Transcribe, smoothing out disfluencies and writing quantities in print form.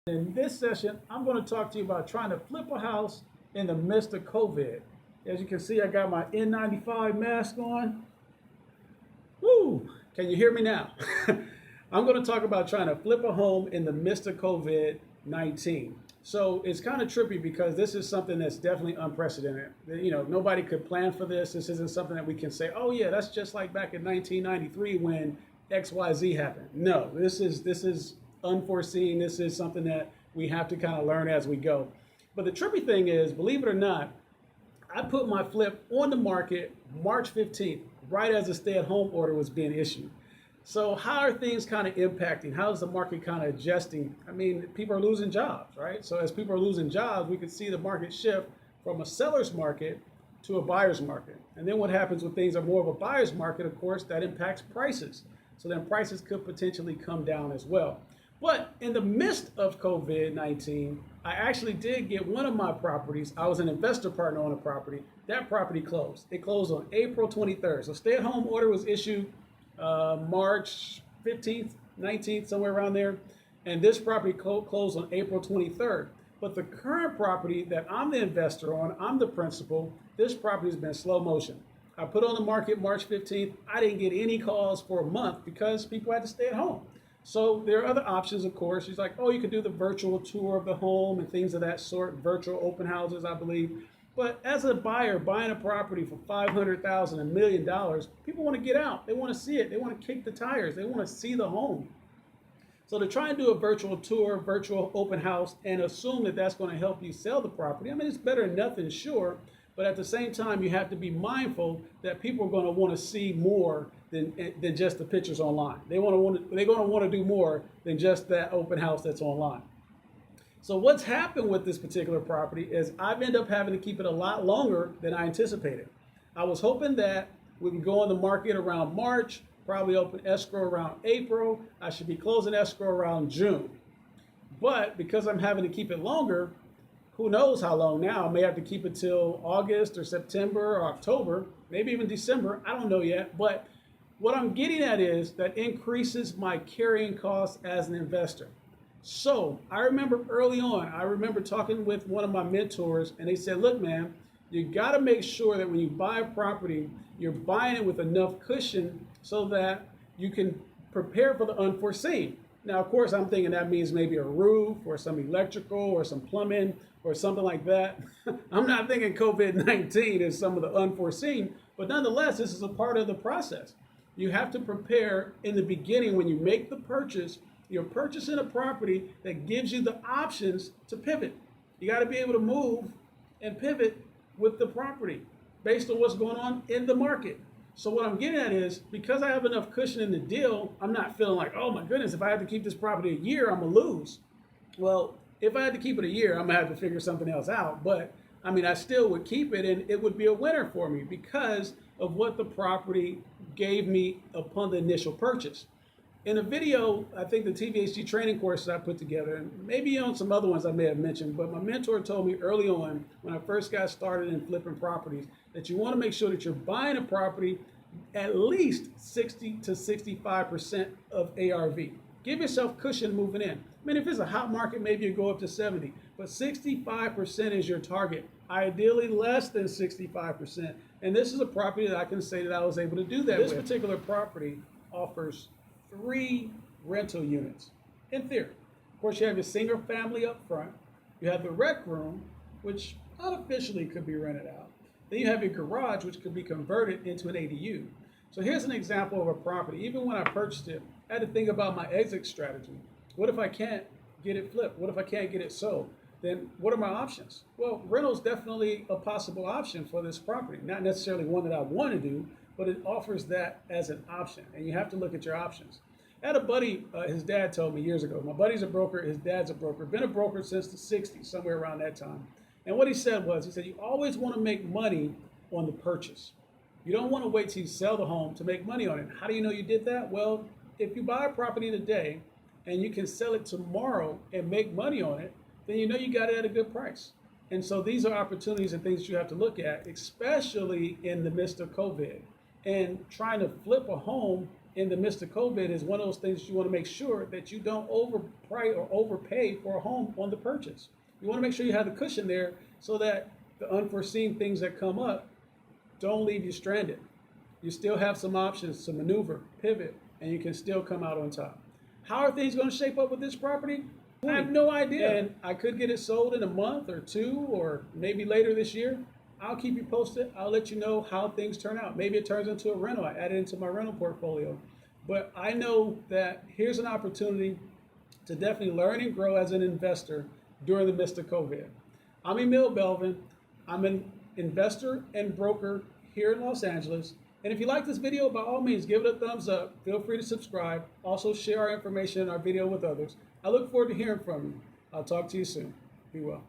In this session, I'm going to talk to you about trying to flip a house in the midst of COVID. As you can see, I got my N95 mask on. Woo! Can you hear me now? I'm going to talk about trying to flip a home in the midst of COVID-19. So it's kind of trippy because this is something that's definitely unprecedented. Nobody could plan for this. This isn't something that we can say, oh yeah, that's just like back in 1993 when XYZ happened. No, this is unforeseen. This is something that we have to kind of learn as we go. But the trippy thing is, believe it or not, I put my flip on the market March 15th, right as the stay-at-home order was being issued. So how are things kind of impacting? How is the market kind of adjusting? I mean, people are losing jobs, right? So as people are losing jobs, we can see the market shift from a seller's market to a buyer's market. And then what happens when things are more of a buyer's market, of course, that impacts prices. So then prices could potentially come down as well. But in the midst of COVID-19, I actually did get one of my properties. I was an investor partner on a property. That property closed. It closed on April 23rd. So stay-at-home order was issued March 15th, 19th, somewhere around there. And this property closed on April 23rd. But the current property that I'm the investor on, I'm the principal, this property has been slow motion. I put on the market March 15th. I didn't get any calls for a month because people had to stay at home. So there are other options, of course. She's like, oh, you could do the virtual tour of the home and things of that sort, virtual open houses, I believe. But as a buyer buying a property for $500,000, $1 million, people want to get out. They want to see it. They want to kick the tires. They want to see the home. So to try and do a virtual tour, virtual open house, and assume that that's going to help you sell the property, I mean, it's better than nothing, sure. But at the same time, you have to be mindful that people are going to want to see more than just the pictures online. They're going to want to do more than just that open house that's online. So what's happened with this particular property is I've ended up having to keep it a lot longer than I anticipated. I was hoping that we could go on the market around March, probably open escrow around April. I should be closing escrow around June. But because I'm having to keep it longer, who knows how long now? I may have to keep it till August or September or October, maybe even December. I don't know yet. But what I'm getting at is that increases my carrying costs as an investor. So I remember early on, I remember talking with one of my mentors, and they said, look, man, you got to make sure that when you buy a property, you're buying it with enough cushion so that you can prepare for the unforeseen. Now, of course, I'm thinking that means maybe a roof or some electrical or some plumbing or something like that. I'm not thinking COVID-19 is some of the unforeseen, but nonetheless, this is a part of the process. You have to prepare in the beginning when you make the purchase. You're purchasing a property that gives you the options to pivot. You got to be able to move and pivot with the property based on what's going on in the market. So what I'm getting at is because I have enough cushion in the deal, I'm not feeling like, oh my goodness, if I have to keep this property a year, I'm going to lose. Well, if I had to keep it a year, I'm going to have to figure something else out. But I mean, I still would keep it and it would be a winner for me because of what the property gave me upon the initial purchase. In a video, I think the TVHG training courses I put together, and maybe on some other ones I may have mentioned, but my mentor told me early on when I first got started in flipping properties that you want to make sure that you're buying a property at least 60 to 65% of ARV. Give yourself cushion moving in. I mean, if it's a hot market, maybe you go up to 70, but 65% is your target. Ideally less than 65%. And this is a property that I can say that I was able to do that with. This particular property offers 3 rental units in theory. Of course, you have your single family up front. You have the rec room, which unofficially could be rented out. Then you have your garage, which could be converted into an ADU. So here's an example of a property. Even when I purchased it, I had to think about my exit strategy. What if I can't get it flipped? What if I can't get it sold? Then what are my options? Well, rental is definitely a possible option for this property. Not necessarily one that I want to do, but it offers that as an option. And you have to look at your options. I had a buddy, his dad told me years ago, my buddy's a broker, his dad's a broker, been a broker since the 60s, somewhere around that time. And what he said was, he said, you always want to make money on the purchase. You don't want to wait till you sell the home to make money on it. How do you know you did that? Well, if you buy a property today and you can sell it tomorrow and make money on it, then you know you got it at a good price. And so these are opportunities and things you have to look at, especially in the midst of COVID and trying to flip a home in the midst of COVID is one of those things you want to make sure that you don't overprice or overpay for a home on the purchase. You want to make sure you have the cushion there so that the unforeseen things that come up don't leave you stranded. You still have some options to maneuver, pivot, and you can still come out on top. How are things going to shape up with this property? I have no idea. And I could get it sold in a month or two, or maybe later this year. I'll keep you posted. I'll let you know how things turn out. Maybe it turns into a rental. I add it into my rental portfolio. But I know that here's an opportunity to definitely learn and grow as an investor during the midst of COVID. I'm Emil Belvin. I'm an investor and broker here in Los Angeles. And if you like this video, by all means, give it a thumbs up. Feel free to subscribe. Also share our information in our video with others. I look forward to hearing from you. I'll talk to you soon. Be well.